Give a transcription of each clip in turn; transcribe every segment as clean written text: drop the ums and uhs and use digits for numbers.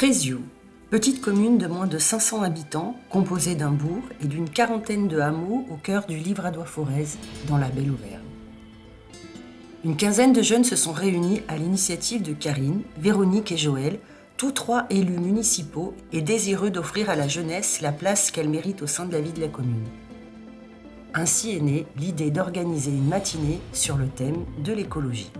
Tréziou, petite commune de moins de 500 habitants, composée d'un bourg et d'une quarantaine de hameaux au cœur du Livradois-Forez, dans la belle Auvergne. Une quinzaine de jeunes se sont réunis à l'initiative de Karine, Véronique et Joël, tous trois élus municipaux et désireux d'offrir à la jeunesse la place qu'elle mérite au sein de la vie de la commune. Ainsi est née l'idée d'organiser une matinée sur le thème de l'écologie.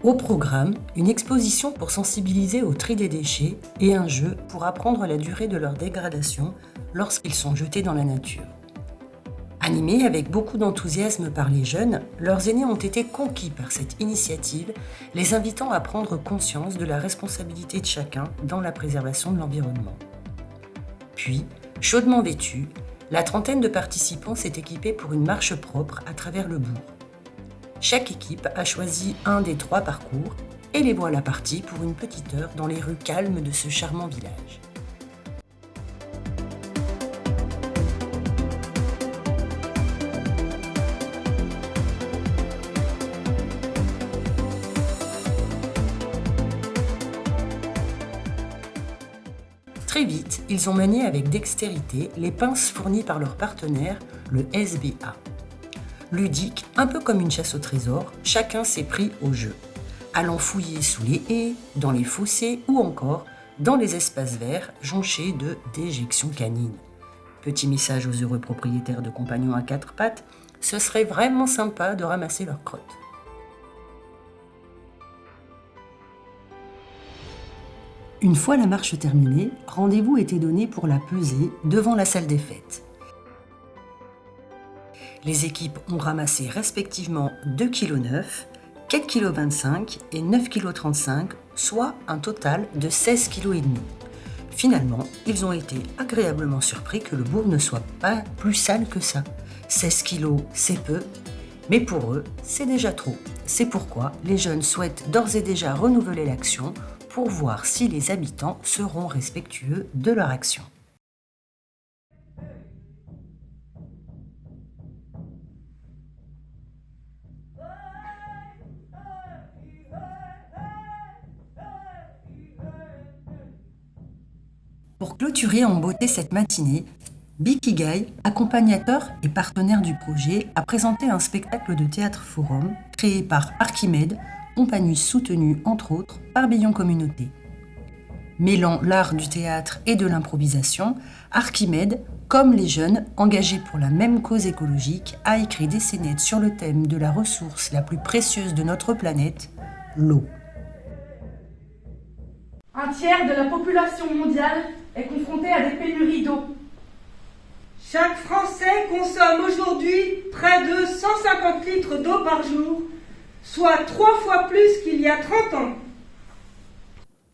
Au programme, une exposition pour sensibiliser au tri des déchets et un jeu pour apprendre la durée de leur dégradation lorsqu'ils sont jetés dans la nature. Animés avec beaucoup d'enthousiasme par les jeunes, leurs aînés ont été conquis par cette initiative, les invitant à prendre conscience de la responsabilité de chacun dans la préservation de l'environnement. Puis, chaudement vêtus, la trentaine de participants s'est équipée pour une marche propre à travers le bourg. Chaque équipe a choisi un des 3 parcours et les voilà partis pour une petite heure dans les rues calmes de ce charmant village. Très vite, ils ont manié avec dextérité les pinces fournies par leur partenaire, le SBA. Ludique, un peu comme une chasse au trésor, chacun s'est pris au jeu, allant fouiller sous les haies, dans les fossés ou encore dans les espaces verts jonchés de déjections canines. Petit message aux heureux propriétaires de compagnons à 4 pattes, ce serait vraiment sympa de ramasser leurs crottes. Une fois la marche terminée, rendez-vous était donné pour la pesée devant la salle des fêtes. Les équipes ont ramassé respectivement 2,9 kg, 4,25 kg et 9,35 kg, soit un total de 16,5 kg. Finalement, ils ont été agréablement surpris que le bourg ne soit pas plus sale que ça. 16 kg, c'est peu, mais pour eux, c'est déjà trop. C'est pourquoi les jeunes souhaitent d'ores et déjà renouveler l'action pour voir si les habitants seront respectueux de leur action. Pour clôturer en beauté cette matinée, Bikigai, accompagnateur et partenaire du projet, a présenté un spectacle de théâtre forum créé par Archimède, compagnie soutenue entre autres par Billon Communauté. Mêlant l'art du théâtre et de l'improvisation, Archimède, comme les jeunes engagés pour la même cause écologique, a écrit des scénettes sur le thème de la ressource la plus précieuse de notre planète, l'eau. Un tiers de la population mondiale est confronté à des pénuries d'eau. Chaque Français consomme aujourd'hui près de 150 litres d'eau par jour, soit 3 fois plus qu'il y a 30 ans.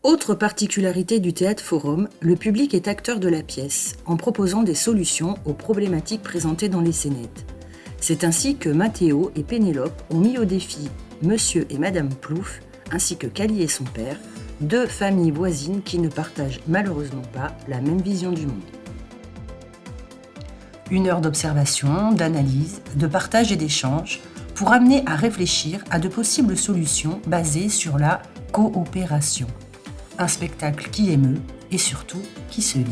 Autre particularité du Théâtre Forum, le public est acteur de la pièce, en proposant des solutions aux problématiques présentées dans les scénettes. C'est ainsi que Mathéo et Pénélope ont mis au défi Monsieur et Madame Plouf, ainsi que Cali et son père, 2 familles voisines qui ne partagent malheureusement pas la même vision du monde. 1 heure d'observation, d'analyse, de partage et d'échange pour amener à réfléchir à de possibles solutions basées sur la coopération. Un spectacle qui émeut et surtout qui se lit.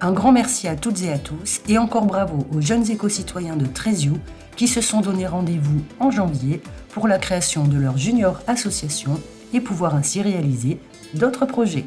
Un grand merci à toutes et à tous et encore bravo aux jeunes éco-citoyens de Tréziou qui se sont donné rendez-vous en janvier pour la création de leur junior association et pouvoir ainsi réaliser d'autres projets.